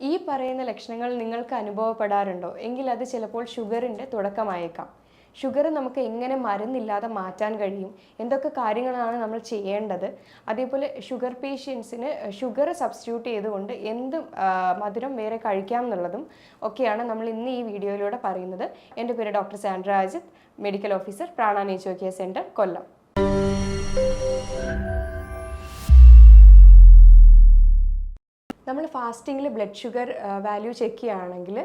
ഈ പറയുന്ന ലക്ഷണങ്ങൾ നിങ്ങൾക്ക് അനുഭവപ്പെടാറുണ്ടോ എങ്കിൽ അത് ചിലപ്പോൾ ഷുഗറിൻ്റെ തുടക്കമായേക്കാം. ഷുഗർ നമുക്ക് എങ്ങനെ മരുന്നില്ലാതെ മാറ്റാൻ കഴിയും, എന്തൊക്കെ കാര്യങ്ങളാണ് നമ്മൾ ചെയ്യേണ്ടത്, അതേപോലെ ഷുഗർ പേഷ്യൻസിന് ഷുഗർ സബ്സ്റ്റിറ്റ്യൂട്ട് ചെയ്തുകൊണ്ട് എന്ത് മധുരം വേറെ കഴിക്കാം എന്നുള്ളതും ഒക്കെയാണ് നമ്മൾ ഇന്ന് ഈ വീഡിയോയിലൂടെ പറയുന്നത്. എൻ്റെ പേര് doctor Sandra Ajith, medical officer Prana nature care centre, Kollam. നമ്മൾ ഫാസ്റ്റിങ്ങിൽ ബ്ലഡ് ഷുഗർ വാല്യൂ ചെക്ക് ചെയ്യുകയാണെങ്കിൽ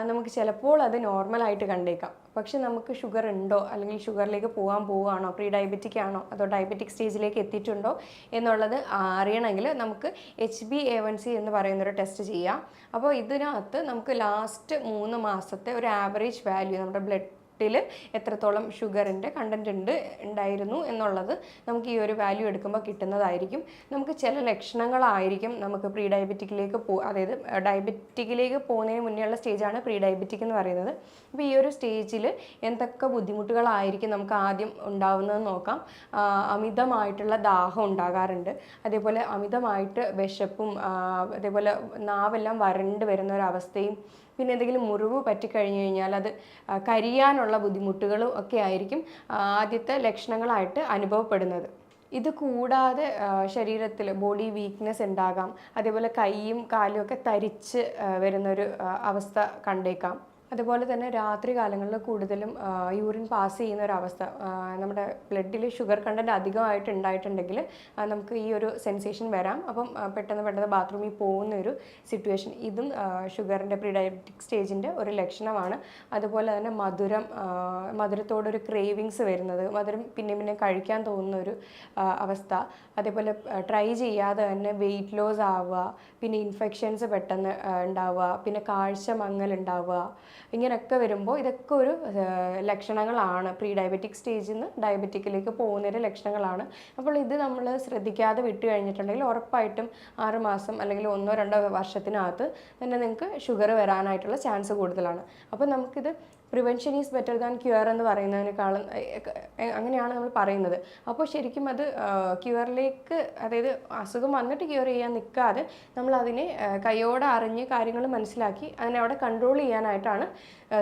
നമുക്ക് ചിലപ്പോൾ അത് നോർമലായിട്ട് കണ്ടേക്കാം. പക്ഷെ നമുക്ക് ഷുഗർ ഉണ്ടോ അല്ലെങ്കിൽ ഷുഗറിലേക്ക് പോവുകയാണോ, പ്രീ ഡയബറ്റിക് ആണോ അതോ ഡയബറ്റിക് സ്റ്റേജിലേക്ക് എത്തിയിട്ടുണ്ടോ എന്നുള്ളത് അറിയണമെങ്കിൽ നമുക്ക് HbA1c എന്ന് പറയുന്നൊരു ടെസ്റ്റ് ചെയ്യാം. അപ്പോൾ ഇതിനകത്ത് നമുക്ക് ലാസ്റ്റ് 3 മാസത്തെ ഒരു ആവറേജ് വാല്യൂ നമ്മുടെ ബ്ലഡിൽ എത്രത്തോളം ഷുഗറിൻ്റെ കണ്ടൻറ്റ് ഉണ്ടായിരുന്നു എന്നുള്ളത് നമുക്ക് ഈ ഒരു വാല്യൂ എടുക്കുമ്പോൾ കിട്ടുന്നതായിരിക്കും. നമുക്ക് ചില ലക്ഷണങ്ങളായിരിക്കും നമുക്ക് പ്രീ ഡയബറ്റിക്കിലേക്ക് അതായത് ഡയബറ്റിക്കിലേക്ക് പോകുന്നതിന് മുന്നേയുള്ള സ്റ്റേജാണ് പ്രീ ഡയബറ്റിക് എന്ന് പറയുന്നത്. അപ്പോൾ ഈ ഒരു സ്റ്റേജിൽ എന്തൊക്കെ ബുദ്ധിമുട്ടുകളായിരിക്കും നമുക്ക് ആദ്യം ഉണ്ടാവുന്നതെന്ന് നോക്കാം. അമിതമായിട്ടുള്ള ദാഹം ഉണ്ടാകാറുണ്ട്, അതേപോലെ അമിതമായിട്ട് വിശപ്പും, അതേപോലെ നാവെല്ലാം വരണ്ട് വരുന്ന ഒരവസ്ഥയും, പിന്നെ എന്തെങ്കിലും മുറിവ് പറ്റിക്കഴിഞ്ഞു കഴിഞ്ഞാൽ അത് കരിയാനുള്ള ബുദ്ധിമുട്ടുകളും ഒക്കെ ആയിരിക്കും ആദ്യത്തെ ലക്ഷണങ്ങളായിട്ട് അനുഭവപ്പെടുന്നത്. ഇത് കൂടാതെ ശരീരത്തിൽ ബോഡി വീക്ക്നെസ് ഉണ്ടാകാം, അതേപോലെ കൈയും കാലും ഒക്കെ തരിച്ച് വരുന്നൊരു അവസ്ഥ കണ്ടേക്കാം. അതുപോലെ തന്നെ രാത്രി കാലങ്ങളിൽ കൂടുതലും യൂറിൻ പാസ് ചെയ്യുന്ന ഒരവസ്ഥ, നമ്മുടെ ബ്ലഡിൽ ഷുഗർ കണ്ടൻറ്റ് അധികമായിട്ട് ഉണ്ടായിട്ടുണ്ടെങ്കിൽ നമുക്ക് ഈ ഒരു സെൻസേഷൻ വരാം. അപ്പം പെട്ടെന്ന് ബാത്റൂമിൽ പോകുന്ന ഒരു സിറ്റുവേഷൻ, ഇതും ഷുഗറിൻ്റെ പ്രീ ഡയബറ്റിക് സ്റ്റേജിൻ്റെ ഒരു ലക്ഷണമാണ്. അതുപോലെ തന്നെ മധുരത്തോടൊരു ക്രേവിങ്സ് വരുന്നത്, മധുരം പിന്നെ കഴിക്കാൻ തോന്നുന്ന ഒരു അവസ്ഥ, അതേപോലെ ട്രൈ ചെയ്യാതെ തന്നെ വെയിറ്റ് ലോസ് ആവുക, പിന്നെ ഇൻഫെക്ഷൻസ് പെട്ടെന്ന് ഉണ്ടാവുക, പിന്നെ കാഴ്ച മങ്ങലുണ്ടാവുക, ഇങ്ങനെയൊക്കെ വരുമ്പോൾ ഇതൊക്കെ ഒരു ലക്ഷണങ്ങളാണ്. പ്രീ ഡയബറ്റിക് സ്റ്റേജിൽ നിന്ന് ഡയബറ്റിക്കിലേക്ക് പോകുന്നതിൻ്റെ ലക്ഷണങ്ങളാണ്. അപ്പോൾ ഇത് നമ്മൾ ശ്രദ്ധിക്കാതെ വിട്ട് കഴിഞ്ഞിട്ടുണ്ടെങ്കിൽ ഉറപ്പായിട്ടും 6 മാസം അല്ലെങ്കിൽ 1-2 വർഷത്തിനകത്ത് തന്നെ നിങ്ങൾക്ക് ഷുഗർ വരാനായിട്ടുള്ള ചാൻസ് കൂടുതലാണ്. അപ്പോൾ നമുക്കിത് prevention is better than cure എന്ന് പറയുന്നതിനേക്കാളും അങ്ങനെയാണ് നമ്മൾ പറയുന്നത്. അപ്പോൾ ശരിക്കും അത് ക്യൂറിലേക്ക്, അതായത് അസുഖം വന്നിട്ട് ക്യൂർ ചെയ്യാൻ നിൽക്കാതെ നമ്മൾ അതിനെ കൈയോടെ അറിഞ്ഞ് കാര്യങ്ങൾ മനസ്സിലാക്കി അതിനെ അവിടെ കൺട്രോൾ ചെയ്യാനായിട്ടാണ്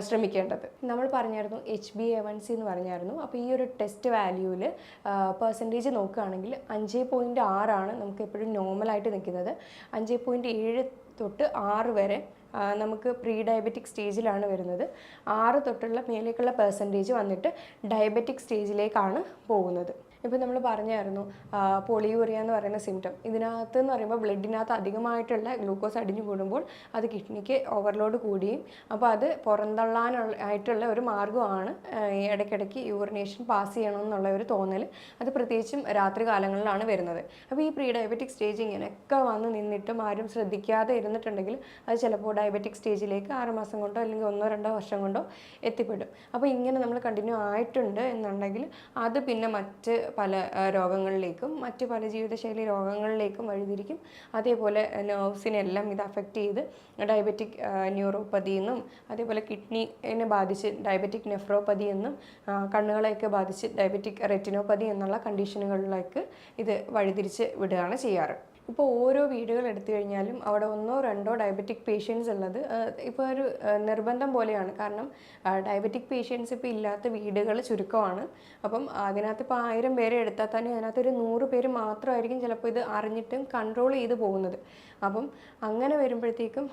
ശ്രമിക്കേണ്ടത്. നമ്മൾ പറഞ്ഞായിരുന്നു HbA1c എന്ന് പറഞ്ഞായിരുന്നു. അപ്പോൾ ഈ ഒരു ടെസ്റ്റ് വാല്യൂവിൽ പെർസെൻറ്റേജ് നോക്കുകയാണെങ്കിൽ 5.6 ആണ് നമുക്ക് എപ്പോഴും നോർമലായിട്ട് നിൽക്കുന്നത്. 5.7 തൊട്ട് 6 വരെ നമുക്ക് പ്രീ ഡയബറ്റിക് സ്റ്റേജിലാണ് വരുന്നത്. 6 തൊട്ടുള്ള മേലേക്കുള്ള പെർസെൻറ്റേജ് വന്നിട്ട് ഡയബറ്റിക് സ്റ്റേജിലേക്കാണ് പോകുന്നത്. ഇപ്പോൾ നമ്മൾ പറഞ്ഞായിരുന്നു പോളിയൂറിയ എന്ന് പറയുന്ന സിംറ്റം. ഇതിനകത്ത് എന്ന് പറയുമ്പോൾ ബ്ലഡിനകത്ത് അധികമായിട്ടുള്ള ഗ്ലൂക്കോസ് അടിഞ്ഞു കൂടുമ്പോൾ അത് കിഡ്നിക്ക് ഓവർലോഡ് കൂടിയും, അപ്പോൾ അത് പുറന്തള്ളാനായിട്ടുള്ള ഒരു മാർഗ്ഗമാണ് ഇടയ്ക്കിടയ്ക്ക് യൂറിനേഷൻ പാസ് ചെയ്യണമെന്നുള്ള ഒരു തോന്നൽ. അത് പ്രത്യേകിച്ചും രാത്രി കാലങ്ങളിലാണ് വരുന്നത്. അപ്പോൾ ഈ പ്രീ ഡയബറ്റിക് സ്റ്റേജ് ഇങ്ങനെയൊക്കെ വന്ന് നിന്നിട്ടും ആരും ശ്രദ്ധിക്കാതെ ഇരുന്നിട്ടുണ്ടെങ്കിൽ അത് ചിലപ്പോൾ ഡയബറ്റിക് സ്റ്റേജിലേക്ക് 6 മാസം കൊണ്ടോ അല്ലെങ്കിൽ 1-2 വർഷം കൊണ്ടോ എത്തിപ്പെടും. അപ്പോൾ ഇങ്ങനെ നമ്മൾ കണ്ടിന്യൂ ആയിട്ടുണ്ട് എന്നുണ്ടെങ്കിൽ അത് പിന്നെ മറ്റ് പല രോഗങ്ങളിലേക്കും മറ്റ് പല ജീവിതശൈലി രോഗങ്ങളിലേക്കും വഴിതിരിക്കും. അതേപോലെ നെർവ്സിനെല്ലാം ഇത് അഫക്റ്റ് ചെയ്ത് ഡയബറ്റിക് ന്യൂറോപ്പതി എന്നും, അതേപോലെ കിഡ്നിനെ ബാധിച്ച് ഡയബറ്റിക് നെഫ്രോപ്പതി എന്നും, കണ്ണുകളെയൊക്കെ ബാധിച്ച് ഡയബറ്റിക് റെറ്റിനോപ്പതി എന്നുള്ള കണ്ടീഷനുകളിലേക്ക് ഇത് വഴിതിരിച്ച് വിടുകയാണ് ചെയ്യാറ്. ഇപ്പോൾ ഓരോ വീടുകൾ എടുത്തു കഴിഞ്ഞാലും അവിടെ 1-2 ഡയബറ്റിക് പേഷ്യൻസ് ഉള്ളത് ഇപ്പോൾ ഒരു നിർബന്ധം പോലെയാണ്. കാരണം ഡയബറ്റിക് പേഷ്യൻസ് ഇപ്പോൾ ഇല്ലാത്ത വീടുകൾ ചുരുക്കമാണ്. അപ്പം അതിനകത്ത് ഇപ്പോൾ 1000 പേരെ എടുത്താൽ തന്നെ അതിനകത്തൊരു 100 പേര് മാത്രമായിരിക്കും ചിലപ്പോൾ ഇത് അറിഞ്ഞിട്ടും കൺട്രോൾ ചെയ്ത് പോകുന്നത്. അപ്പം അങ്ങനെ വരുമ്പോഴത്തേക്കും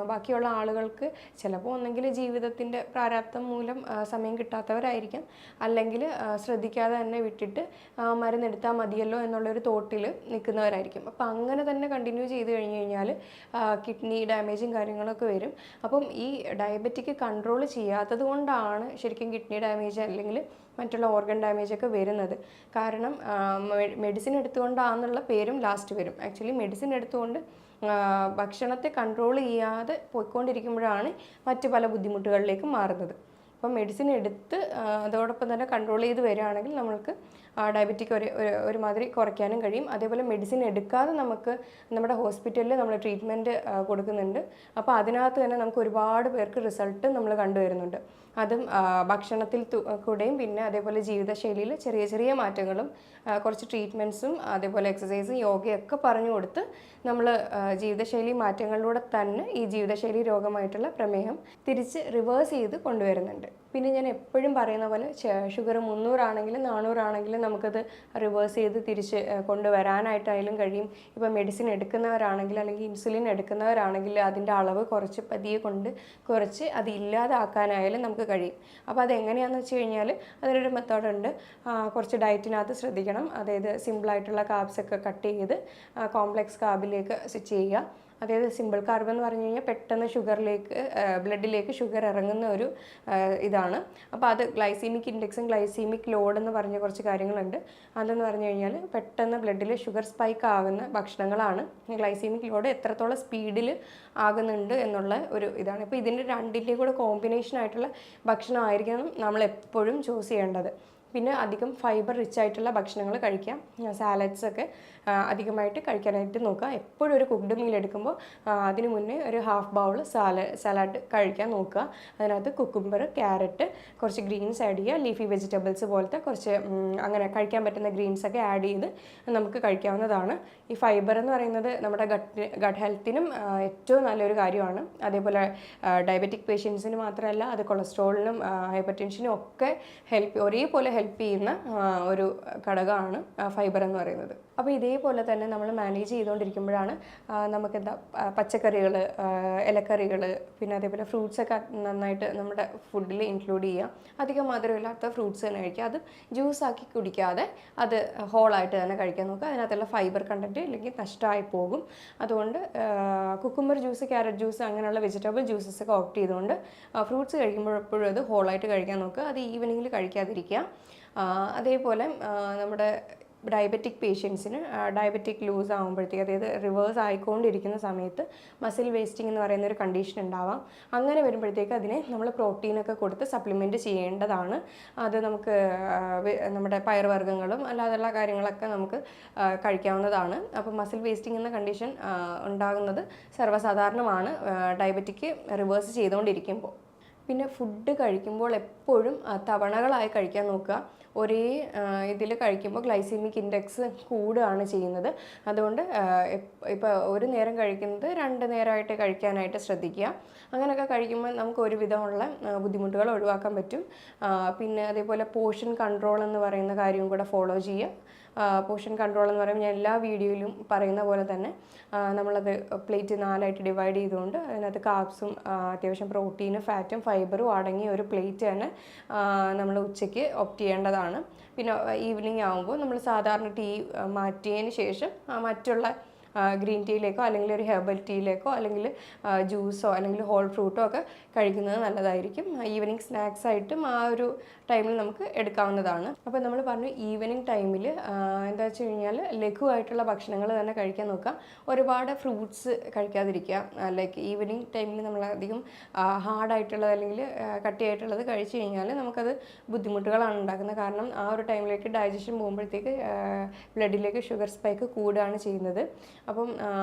ബാക്കിയുള്ള ആളുകൾക്ക് ചിലപ്പോൾ ഒന്നെങ്കിൽ ജീവിതത്തിൻ്റെ പ്രാരാബ്ദം മൂലം സമയം കിട്ടാത്തവരായിരിക്കാം, അല്ലെങ്കിൽ ശ്രദ്ധിക്കാതെ തന്നെ വിട്ടിട്ട് മരുന്നെടുത്താൽ മതിയല്ലോ എന്നുള്ളൊരു തോട്ടിൽ നിൽക്കുന്നവരായിരിക്കും. അപ്പം അങ്ങനെ തന്നെ കണ്ടിന്യൂ ചെയ്ത് കഴിഞ്ഞ് കഴിഞ്ഞാൽ കിഡ്നി ഡാമേജും കാര്യങ്ങളൊക്കെ വരും. അപ്പം ഈ ഡയബറ്റിക് കൺട്രോൾ ചെയ്യാത്തത് കൊണ്ടാണ് ശരിക്കും കിഡ്നി ഡാമേജ് അല്ലെങ്കിൽ മറ്റുള്ള ഓർഗൻ ഡാമേജൊക്കെ വരുന്നത്. കാരണം മെഡിസിൻ എടുത്തുകൊണ്ടാണെന്നുള്ള പേരും ലാസ്റ്റ് വരും. ആക്ച്വലി മെഡിസിൻ എടുത്തുകൊണ്ട് ഭക്ഷണത്തെ കൺട്രോൾ ചെയ്യാതെ പോയിക്കൊണ്ടിരിക്കുമ്പോഴാണ് മറ്റ് പല ബുദ്ധിമുട്ടുകളിലേക്കും മാറുന്നത്. അപ്പം മെഡിസിൻ എടുത്ത് അതോടൊപ്പം തന്നെ കൺട്രോൾ ചെയ്ത് വരികയാണെങ്കിൽ നമ്മൾക്ക് ഡയബറ്റിക് ഒരുമാതിരി കുറയ്ക്കാനും കഴിയും. അതേപോലെ മെഡിസിൻ എടുക്കാതെ നമുക്ക് നമ്മുടെ ഹോസ്പിറ്റലിൽ നമ്മൾ ട്രീറ്റ്മെൻറ്റ് കൊടുക്കുന്നുണ്ട്. അപ്പോൾ അതിനകത്ത് തന്നെ നമുക്ക് ഒരുപാട് പേർക്ക് റിസൾട്ട് നമ്മൾ കണ്ടുവരുന്നുണ്ട്. അതും ഭക്ഷണത്തിൽ കൂടെയും പിന്നെ അതേപോലെ ജീവിതശൈലിയിൽ ചെറിയ ചെറിയ മാറ്റങ്ങളും കുറച്ച് ട്രീറ്റ്മെൻറ്റ്സും അതേപോലെ എക്സസൈസും യോഗയൊക്കെ പറഞ്ഞു കൊടുത്ത് നമ്മൾ ജീവിതശൈലി മാറ്റങ്ങളിലൂടെ തന്നെ ഈ ജീവിതശൈലി രോഗമായിട്ടുള്ള പ്രമേഹം തിരിച്ച് റിവേഴ്സ് ചെയ്ത് കൊണ്ടുവരുന്നുണ്ട്. പിന്നെ ഞാൻ എപ്പോഴും പറയുന്ന പോലെ ഷുഗർ 300 ആണെങ്കിലും 400 ആണെങ്കിലും നമുക്കത് റിവേഴ്സ് ചെയ്ത് തിരിച്ച് കൊണ്ടുവരാനായിട്ടായാലും കഴിയും. ഇപ്പോൾ മെഡിസിൻ എടുക്കുന്നവരാണെങ്കിൽ അല്ലെങ്കിൽ ഇൻസുലിൻ എടുക്കുന്നവരാണെങ്കിൽ അതിൻ്റെ അളവ് കുറച്ച് പതിയെ കുറച്ച് അത് ഇല്ലാതാക്കാനായാലും നമുക്ക് കഴിയും. അപ്പോൾ അതെങ്ങനെയാണെന്ന് വെച്ച് കഴിഞ്ഞാൽ അതിനൊരു മെത്തേഡുണ്ട്. കുറച്ച് ഡയറ്റിനകത്ത് ശ്രദ്ധിക്കണം. അതായത് സിമ്പിളായിട്ടുള്ള കാർബ്സൊക്കെ കട്ട് ചെയ്ത് കോംപ്ലക്സ് കാർബിലേക്ക് സ്വിച്ച് ചെയ്യുക. അതായത് സിമ്പിൾ കാർബ് എന്ന് പറഞ്ഞു കഴിഞ്ഞാൽ പെട്ടെന്ന് ബ്ലഡിലേക്ക് ഷുഗർ ഇറങ്ങുന്ന ഒരു ഇതാണ്. അപ്പോൾ അത് ഗ്ലൈസീമിക് ഇൻഡെക്സും ഗ്ലൈസീമിക് ലോഡ് എന്ന് പറഞ്ഞ കുറച്ച് കാര്യങ്ങളുണ്ട്. അതെന്ന് പറഞ്ഞു കഴിഞ്ഞാൽ പെട്ടെന്ന് ബ്ലഡിൽ ഷുഗർ സ്പൈക്ക് ആകുന്ന ഭക്ഷണങ്ങളാണ്. ഗ്ലൈസീമിക് ലോഡ് എത്രത്തോളം സ്പീഡിൽ ആകുന്നുണ്ട് എന്നുള്ള ഒരു ഇതാണ്. ഇപ്പോൾ ഇതിൻ്റെ രണ്ടിൻ്റെയും കൂടെ കോമ്പിനേഷൻ ആയിട്ടുള്ള ഭക്ഷണമായിരിക്കണം നമ്മൾ എപ്പോഴും ചൂസ് ചെയ്യേണ്ടത്. പിന്നെ അധികം ഫൈബർ റിച്ച് ആയിട്ടുള്ള ഭക്ഷണങ്ങൾ കഴിക്കാം. സാലഡ്സൊക്കെ അധികമായിട്ട് കഴിക്കാനായിട്ട് നോക്കുക. എപ്പോഴും ഒരു കുക്ക്ഡ് മീൽ എടുക്കുമ്പോൾ അതിന് മുന്നേ ഒരു ഹാഫ് ബൗൾ സലാഡ് കഴിക്കാൻ നോക്കുക. അതിനകത്ത് കുക്കുംബർ, ക്യാരറ്റ്, കുറച്ച് ഗ്രീൻസ് ആഡ് ചെയ്യുക. ലീഫി വെജിറ്റബിൾസ് പോലത്തെ കുറച്ച് അങ്ങനെ കഴിക്കാൻ പറ്റുന്ന ഗ്രീൻസൊക്കെ ആഡ് ചെയ്ത് നമുക്ക് കഴിക്കാവുന്നതാണ്. ഈ ഫൈബർ എന്ന് പറയുന്നത് നമ്മുടെ ഗട്ട് ഹെൽത്തിനും ഏറ്റവും നല്ലൊരു കാര്യമാണ്. അതേപോലെ ഡയബറ്റിക് പേഷ്യൻസിന് മാത്രമല്ല, അത് കൊളസ്ട്രോളിനും ഹൈപ്പർ ടെൻഷനും ഒക്കെ ഒരേപോലെ ഹെൽപ്പ് ചെയ്യുന്ന ഒരു ഘടകമാണ് ഫൈബർ എന്ന് പറയുന്നത്. അപ്പോൾ ഇതേപോലെ തന്നെ നമ്മൾ മാനേജ് ചെയ്തുകൊണ്ടിരിക്കുമ്പോഴാണ് നമുക്കെന്താ പച്ചക്കറികൾ, ഇലക്കറികൾ, പിന്നെ അതേപോലെ ഫ്രൂട്ട്സൊക്കെ നന്നായിട്ട് നമ്മുടെ ഫുഡിൽ ഇൻക്ലൂഡ് ചെയ്യുക. അധികം മധുരമില്ലാത്ത ഫ്രൂട്ട്സ് തന്നെ കഴിക്കുക. അത് ജ്യൂസാക്കി കുടിക്കാതെ അത് ഹോളായിട്ട് തന്നെ കഴിക്കാൻ നോക്കുക. അതിനകത്തുള്ള ഫൈബർ കണ്ടൻറ്റ് ഇല്ലെങ്കിൽ നഷ്ടമായി പോകും. അതുകൊണ്ട് കുക്കുംബർ ജ്യൂസ്, ക്യാരറ്റ് ജ്യൂസ് അങ്ങനെയുള്ള വെജിറ്റബിൾ ജ്യൂസസ് ഒക്കെ ഓപ്റ്റ് ചെയ്തുകൊണ്ട് ഫ്രൂട്ട്സ് കഴിക്കുമ്പോൾ എപ്പോഴും അത് ഹോളായിട്ട് കഴിക്കാൻ നോക്കുക. അത് ഈവനിങ്ങിൽ കഴിക്കാതിരിക്കുക. അതേപോലെ നമ്മുടെ ഡയബറ്റിക് പേഷ്യൻസിന് ഡയബറ്റിക് ലൂസ് ആകുമ്പോഴത്തേക്ക്, അതായത് റിവേഴ്സ് ആയിക്കൊണ്ടിരിക്കുന്ന സമയത്ത് മസിൽ വേസ്റ്റിംഗ് എന്ന് പറയുന്ന ഒരു കണ്ടീഷൻ ഉണ്ടാവാം. അങ്ങനെ വരുമ്പോഴത്തേക്ക് അതിനെ നമ്മൾ പ്രോട്ടീനൊക്കെ കൊടുത്ത് സപ്ലിമെൻറ്റ് ചെയ്യേണ്ടതാണ്. അത് നമുക്ക് നമ്മുടെ പയറുവർഗ്ഗങ്ങളും അല്ലാതെയുള്ള കാര്യങ്ങളൊക്കെ നമുക്ക് കഴിക്കാവുന്നതാണ്. അപ്പോൾ മസിൽ വേസ്റ്റിംഗ് എന്ന കണ്ടീഷൻ ഉണ്ടാകുന്നത് സർവ്വസാധാരണമാണ് ഡയബറ്റിക് റിവേഴ്സ് ചെയ്തുകൊണ്ടിരിക്കുമ്പോൾ. പിന്നെ ഫുഡ് കഴിക്കുമ്പോൾ എപ്പോഴും തവണകളായി കഴിക്കാൻ നോക്കുക. ഒരേ ഇതിൽ കഴിക്കുമ്പോൾ ഗ്ലൈസീമിക് ഇൻഡെക്സ് കൂടുകയാണ് ചെയ്യുന്നത്. അതുകൊണ്ട് ഇപ്പോൾ ഒരു നേരം കഴിക്കുന്നത് 2 നേരമായിട്ട് കഴിക്കാനായിട്ട് ശ്രദ്ധിക്കുക. അങ്ങനെയൊക്കെ കഴിക്കുമ്പോൾ നമുക്ക് ഒരുവിധമുള്ള ബുദ്ധിമുട്ടുകൾ ഒഴിവാക്കാൻ പറ്റും. പിന്നെ അതേപോലെ പോർഷൻ കൺട്രോൾ എന്ന് പറയുന്ന കാര്യവും കൂടെ ഫോളോ ചെയ്യുക. പോർഷൻ കൺട്രോൾ എന്ന് പറയുമ്പോൾ ഞാൻ എല്ലാ വീഡിയോയിലും പറയുന്ന പോലെ തന്നെ നമ്മളത് പ്ലേറ്റ് 4ആയിട്ട് ഡിവൈഡ് ചെയ്തുകൊണ്ട് അതിനകത്ത് കാർബ്സും അത്യാവശ്യം പ്രോട്ടീനും ഫാറ്റും ഫൈബറും അടങ്ങിയ ഒരു പ്ലേറ്റ് തന്നെ നമ്മൾ ഉച്ചയ്ക്ക് ഓപ്റ്റ് ചെയ്യേണ്ടതാണ്. പിന്നെ ഈവനിങ് ആകുമ്പോൾ നമ്മൾ സാധാരണ ടീ മാറ്റിയതിന് ശേഷം മറ്റുള്ള ഗ്രീൻ ടീയിലേക്കോ അല്ലെങ്കിൽ ഒരു ഹെർബൽ ടീയിലേക്കോ അല്ലെങ്കിൽ ജ്യൂസോ അല്ലെങ്കിൽ ഹോൾ ഫ്രൂട്ടോ ഒക്കെ കഴിക്കുന്നത് നല്ലതായിരിക്കും. ഈവനിങ് സ്നാക്സ് ആയിട്ടും ആ ഒരു ടൈമിൽ നമുക്ക് എടുക്കാവുന്നതാണ്. അപ്പോൾ നമ്മൾ പറഞ്ഞു ഈവനിങ് ടൈമിൽ എന്താ വെച്ച് കഴിഞ്ഞാൽ ലഘുവായിട്ടുള്ള ഭക്ഷണങ്ങൾ തന്നെ കഴിക്കാൻ നോക്കുക. ഒരുപാട് ഫ്രൂട്ട്സ് കഴിക്കാതിരിക്കുക. ലൈക്ക് ഈവനിങ് ടൈമിൽ നമ്മൾ അധികം ഹാർഡായിട്ടുള്ളത് അല്ലെങ്കിൽ കട്ടിയായിട്ടുള്ളത് കഴിച്ചു കഴിഞ്ഞാൽ നമുക്കത് ബുദ്ധിമുട്ടുകളാണ് ഉണ്ടാക്കുന്നത്. കാരണം ആ ഒരു ടൈമിലേക്ക് ഡൈജഷൻ പോകുമ്പോഴത്തേക്ക് ബ്ലഡിലേക്ക് ഷുഗർ സ്പൈക്ക് കൂടുകയാണ് ചെയ്യുന്നത്. അപ്പം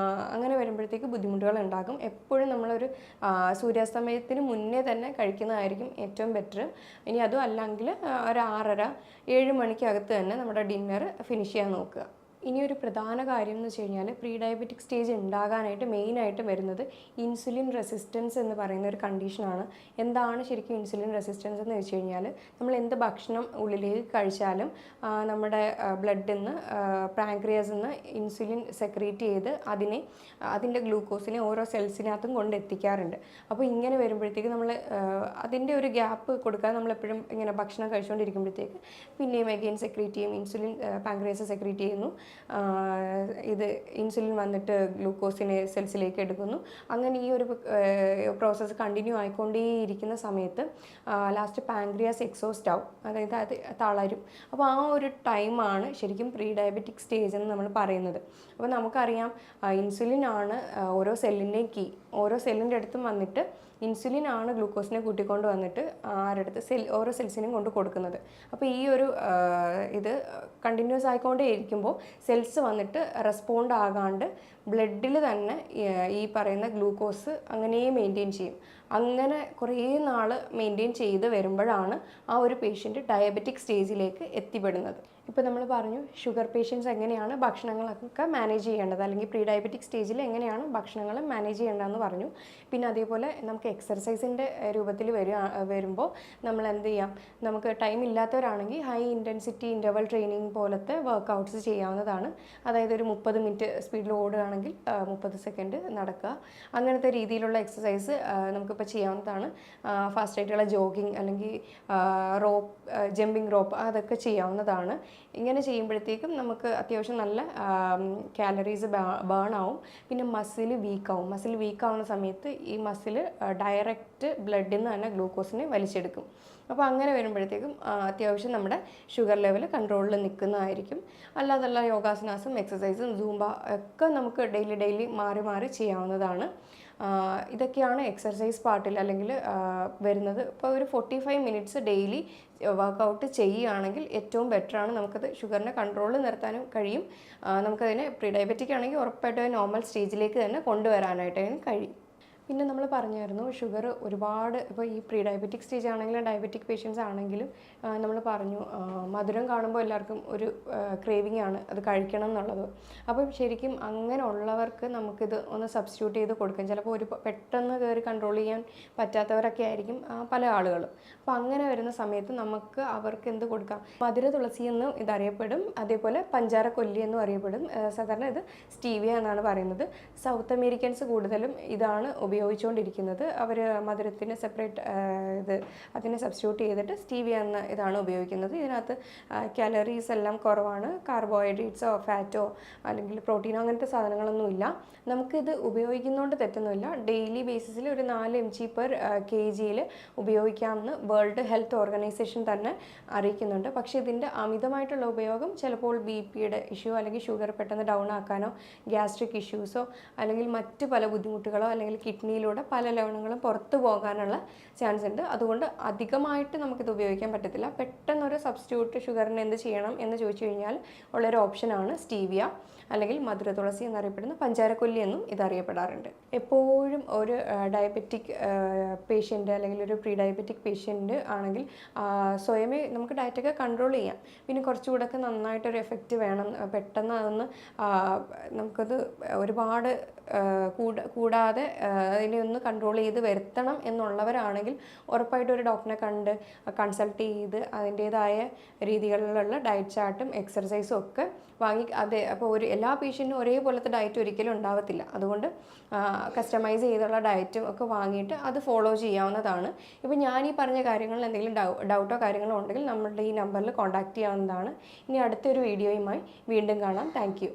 അങ്ങനെ വരുമ്പോഴത്തേക്ക് ബുദ്ധിമുട്ടുകൾ ഉണ്ടാകും. എപ്പോഴും നമ്മളൊരു സൂര്യാസ്തമയത്തിന് മുന്നേ തന്നെ കഴിക്കുന്നതായിരിക്കും ഏറ്റവും ബെറ്റർ. ഇനി അതും അല്ലെങ്കിൽ ഒരു 6:30-7 മണിക്കകത്ത് തന്നെ നമ്മുടെ ഡിന്നർ ഫിനിഷ് ചെയ്യാൻ നോക്കുക. ഇനിയൊരു പ്രധാന കാര്യം എന്ന് വെച്ച് കഴിഞ്ഞാൽ പ്രീ ഡയബറ്റിക് സ്റ്റേജ് ഉണ്ടാകാനായിട്ട് മെയിനായിട്ട് വരുന്നത് ഇൻസുലിൻ റെസിസ്റ്റൻസ് എന്ന് പറയുന്ന ഒരു കണ്ടീഷനാണ്. എന്താണ് ശരിക്കും ഇൻസുലിൻ റെസിസ്റ്റൻസ് എന്ന് വെച്ച് കഴിഞ്ഞാൽ നമ്മൾ എന്ത് ഭക്ഷണം ഉള്ളിലേക്ക് കഴിച്ചാലും നമ്മുടെ ബ്ലഡിൽ നിന്ന് പാൻക്രിയാസിൽ നിന്ന് ഇൻസുലിൻ സെക്രീറ്റ് ചെയ്ത് അതിൻ്റെ ഗ്ലൂക്കോസിനെ ഓരോ സെൽസിനകത്തും കൊണ്ടെത്തിക്കാറുണ്ട്. അപ്പോൾ ഇങ്ങനെ വരുമ്പോഴത്തേക്ക് നമ്മൾ അതിൻ്റെ ഒരു ഗ്യാപ്പ് കൊടുക്കാതെ നമ്മളെപ്പോഴും ഇങ്ങനെ ഭക്ഷണം കഴിച്ചുകൊണ്ടിരിക്കുമ്പോഴത്തേക്ക് പിന്നെയും അഗെയിൻ സെക്രീറ്റ് ചെയ്യും, ഇൻസുലിൻ പാൻക്രിയാസ് സെക്രീറ്റ് ചെയ്യുന്നു. ഇത് ഇൻസുലിൻ വന്നിട്ട് ഗ്ലൂക്കോസിനെ സെൽസിലേക്ക് എടുക്കുന്നു. അങ്ങനെ ഈ ഒരു പ്രോസസ്സ് കണ്ടിന്യൂ ആയിക്കൊണ്ടേയിരിക്കുന്ന സമയത്ത് ലാസ്റ്റ് പാൻക്രിയാസ് എക്സോസ്റ്റ് ആവും, അതായത് അത് തളരും. അപ്പോൾ ആ ഒരു ടൈമാണ് ശരിക്കും പ്രീ ഡയബറ്റിക് സ്റ്റേജ് എന്ന് നമ്മൾ പറയുന്നത്. അപ്പോൾ നമുക്കറിയാം ഇൻസുലിനാണ് ഓരോ സെല്ലിൻ്റെയും കീ. ഓരോ സെല്ലിൻ്റെ അടുത്തും വന്നിട്ട് ഇൻസുലിനാണ് ഗ്ലൂക്കോസിനെ കൂട്ടിക്കൊണ്ട് വന്നിട്ട് ആരടുത്ത് ഓരോ സെൽസിനെയും കൊണ്ട് കൊടുക്കുന്നത്. അപ്പോൾ ഈ ഒരു ഇത് കണ്ടിന്യൂസ് ആയിക്കൊണ്ടേ ഇരിക്കുമ്പോൾ സെൽസ് വന്നിട്ട് റെസ്പോണ്ട് ആകാണ്ട് ബ്ലഡിൽ തന്നെ ഈ പറയുന്ന ഗ്ലൂക്കോസ് അങ്ങനെ മെയിൻറ്റെയിൻ ചെയ്യും. അങ്ങനെ കുറേ നാൾ മെയിൻറ്റെയിൻ ചെയ്ത് വരുമ്പോഴാണ് ആ ഒരു പേഷ്യൻ്റ് ഡയബറ്റിക് സ്റ്റേജിലേക്ക് എത്തിപ്പെടുന്നത്. ഇപ്പോൾ നമ്മൾ പറഞ്ഞു ഷുഗർ പേഷ്യൻസ് എങ്ങനെയാണ് ഭക്ഷണങ്ങളൊക്കെ മാനേജ് ചെയ്യേണ്ടത്, അല്ലെങ്കിൽ പ്രീ ഡയബറ്റിക് സ്റ്റേജിൽ എങ്ങനെയാണ് ഭക്ഷണങ്ങൾ മാനേജ് ചെയ്യേണ്ടതെന്ന് പറഞ്ഞു. പിന്നെ അതേപോലെ നമുക്ക് എക്സർസൈസിൻ്റെ രൂപത്തിൽ വരുമ്പോൾ നമ്മൾ എന്ത് ചെയ്യാം, നമുക്ക് ടൈം ഇല്ലാത്തവരാണെങ്കിൽ ഹൈ ഇൻറ്റൻസിറ്റി ഇൻ്റർവൽ ട്രെയിനിങ് പോലത്തെ വർക്കൗട്ട്സ് ചെയ്യാവുന്നതാണ്. അതായത് ഒരു 30 മിനിറ്റ് സ്പീഡിൽ ഓടുകയാണെങ്കിൽ 30 സെക്കൻഡ് നടക്കുക, അങ്ങനത്തെ രീതിയിലുള്ള എക്സസൈസ് നമുക്കിപ്പോൾ ചെയ്യാവുന്നതാണ്. ഫാസ്റ്റായിട്ടുള്ള ജോഗിങ് അല്ലെങ്കിൽ റോപ്പ്, ജമ്പിങ് റോപ്പ്, അതൊക്കെ ചെയ്യാവുന്നതാണ്. ഇങ്ങനെ ചെയ്യുമ്പോഴത്തേക്കും നമുക്ക് അത്യാവശ്യം നല്ല കാലറീസ് ബേൺ ആവും. പിന്നെ മസിൽ വീക്കാവും. മസിൽ വീക്കാവുന്ന സമയത്ത് ഈ മസിൽ ഡയറക്റ്റ് ബ്ലഡിൽ നിന്ന് തന്നെ ഗ്ലൂക്കോസിനെ വലിച്ചെടുക്കും. അപ്പോൾ അങ്ങനെ വരുമ്പോഴത്തേക്കും അത്യാവശ്യം നമ്മുടെ ഷുഗർ ലെവൽ കൺട്രോളിൽ നിൽക്കുന്നതായിരിക്കും. അല്ലാതുള്ള യോഗാസനാസും എക്സസൈസും സൂംബ ഒക്കെ നമുക്ക് ഡെയിലി മാറി ചെയ്യാവുന്നതാണ്. ഇതൊക്കെയാണ് എക്സർസൈസ് പാർട്ടിൽ അല്ലെങ്കിൽ വരുന്നത്. ഇപ്പോൾ ഒരു 45 മിനിറ്റ്സ് ഡെയിലി വർക്കൗട്ട് ചെയ്യുകയാണെങ്കിൽ ഏറ്റവും ബെറ്ററാണ്. നമുക്കത് ഷുഗറിനെ കൺട്രോളിൽ നിർത്താനും കഴിയും. നമുക്കതിനെ പ്രീ ഡയബറ്റിക് ആണെങ്കിൽ ഉറപ്പായിട്ടും നോർമൽ സ്റ്റേജിലേക്ക് തന്നെ കൊണ്ടുവരാനായിട്ട് കഴിയും. പിന്നെ നമ്മൾ പറഞ്ഞായിരുന്നു ഷുഗർ ഒരുപാട്, ഇപ്പോൾ ഈ പ്രീ ഡയബറ്റിക് സ്റ്റേജ് ആണെങ്കിലും ഡയബറ്റിക് പേഷ്യൻസ് ആണെങ്കിലും നമ്മൾ പറഞ്ഞു മധുരം കാണുമ്പോൾ എല്ലാവർക്കും ഒരു ക്രേവിങ് ആണ് അത് കഴിക്കണം എന്നുള്ളത്. അപ്പം ശരിക്കും അങ്ങനെ ഉള്ളവർക്ക് നമുക്കിത് ഒന്ന് സബ്സ്റ്റിറ്റ്യൂട്ട് ചെയ്ത് കൊടുക്കാം. ചിലപ്പോൾ പെട്ടെന്ന് കയറി കൺട്രോൾ ചെയ്യാൻ പറ്റാത്തവരൊക്കെ ആയിരിക്കും പല ആളുകളും. അപ്പോൾ അങ്ങനെ വരുന്ന സമയത്ത് നമുക്ക് അവർക്ക് എന്ത് കൊടുക്കാം, മധുര തുളസി എന്നും ഇതറിയപ്പെടും, അതേപോലെ പഞ്ചാര കൊല്ലി എന്നും അറിയപ്പെടും. സാധാരണ ഇത് സ്റ്റീവിയ എന്നാണ് പറയുന്നത്. സൗത്ത് അമേരിക്കൻസ് കൂടുതലും ഇതാണ് ഉപയോഗിച്ചുകൊണ്ടിരിക്കുന്നത്. അവർ മധുരത്തിന് സെപ്പറേറ്റ് അതിനെ സബ്സ്റ്റിറ്റ്യൂട്ട് ചെയ്തിട്ട് സ്റ്റീവിയ എന്ന ഇതാണ് ഉപയോഗിക്കുന്നത്. ഇതിനകത്ത് കാലറീസ് എല്ലാം കുറവാണ്. കാർബോഹൈഡ്രേറ്റ്സോ ഫാറ്റോ അല്ലെങ്കിൽ പ്രോട്ടീനോ അങ്ങനത്തെ സാധനങ്ങളൊന്നുമില്ല. നമുക്കിത് ഉപയോഗിക്കുന്നതുകൊണ്ട് തെറ്റൊന്നുമില്ല. ഡെയിലി ബേസിസിൽ ഒരു 4 mg/kg ഉപയോഗിക്കാമെന്ന് വേൾഡ് ഹെൽത്ത് ഓർഗനൈസേഷൻ തന്നെ അറിയിക്കുന്നുണ്ട്. പക്ഷേ ഇതിൻ്റെ അമിതമായിട്ടുള്ള ഉപയോഗം ചിലപ്പോൾ BP-യുടെ ഇഷ്യൂ അല്ലെങ്കിൽ ഷുഗർ പെട്ടെന്ന് ഡൗൺ ആക്കാനോ ഗ്യാസ്ട്രിക് ഇഷ്യൂസോ അല്ലെങ്കിൽ മറ്റ് പല ബുദ്ധിമുട്ടുകളോ അല്ലെങ്കിൽ കിഡ്നിയിലൂടെ പല ലവണങ്ങളും പുറത്തു പോകാനുള്ള ചാൻസ് ഉണ്ട്. അതുകൊണ്ട് അധികമായിട്ട് നമുക്കിത് ഉപയോഗിക്കാൻ പറ്റത്തില്ല. പെട്ടെന്നൊരു സബ്സ്റ്റിറ്റ്യൂട്ട് ഷുഗറിന് എന്ത് ചെയ്യണം എന്ന് ചോദിച്ചു കഴിഞ്ഞാൽ ഉള്ളൊരു ഓപ്ഷനാണ് സ്റ്റീവിയ അല്ലെങ്കിൽ മധുര തുളസി എന്നറിയപ്പെടുന്ന പഞ്ചാരക്കൊല്ലി എന്നും ഇതറിയപ്പെടാറുണ്ട്. എപ്പോഴും ഒരു ഡയബറ്റിക് പേഷ്യൻ്റ് അല്ലെങ്കിൽ ഒരു പ്രീ ഡയബറ്റിക് പേഷ്യൻ്റ് ആണെങ്കിൽ സ്വയമേ നമുക്ക് ഡയറ്റൊക്കെ കൺട്രോൾ ചെയ്യാം. പിന്നെ കുറച്ചുകൂടെ ഒക്കെ നന്നായിട്ടൊരു എഫക്റ്റ് വേണം, പെട്ടെന്ന് അതൊന്ന് നമുക്കത് ഒരുപാട് കൂടാതെ അതിനെ ഒന്ന് കൺട്രോൾ ചെയ്ത് വരുത്തണം എന്നുള്ളവരാണെങ്കിൽ ഉറപ്പായിട്ടും ഒരു ഡോക്ടറെ കൺസൾട്ട് ചെയ്ത് അതിൻ്റേതായ രീതികളിലുള്ള ഡയറ്റ് ചാർട്ടും എക്സർസൈസും ഒക്കെ വാങ്ങി അപ്പോൾ എല്ലാ പേഷ്യൻറ്റിനും ഒരേപോലത്തെ ഡയറ്റ് ഒരിക്കലും ഉണ്ടാവത്തില്ല. അതുകൊണ്ട് കസ്റ്റമൈസ് ചെയ്തുള്ള ഡയറ്റും ഒക്കെ വാങ്ങിയിട്ട് അത് ഫോളോ ചെയ്യാവുന്നതാണ്. ഇപ്പോൾ ഞാൻ ഈ പറഞ്ഞ കാര്യങ്ങളിൽ എന്തെങ്കിലും ഡൗട്ടോ കാര്യങ്ങളോ ഉണ്ടെങ്കിൽ നമ്മളുടെ ഈ നമ്പറിൽ കോൺടാക്റ്റ് ചെയ്യാവുന്നതാണ്. ഇനി അടുത്തൊരു വീഡിയോയുമായി വീണ്ടും കാണാം. Thank you.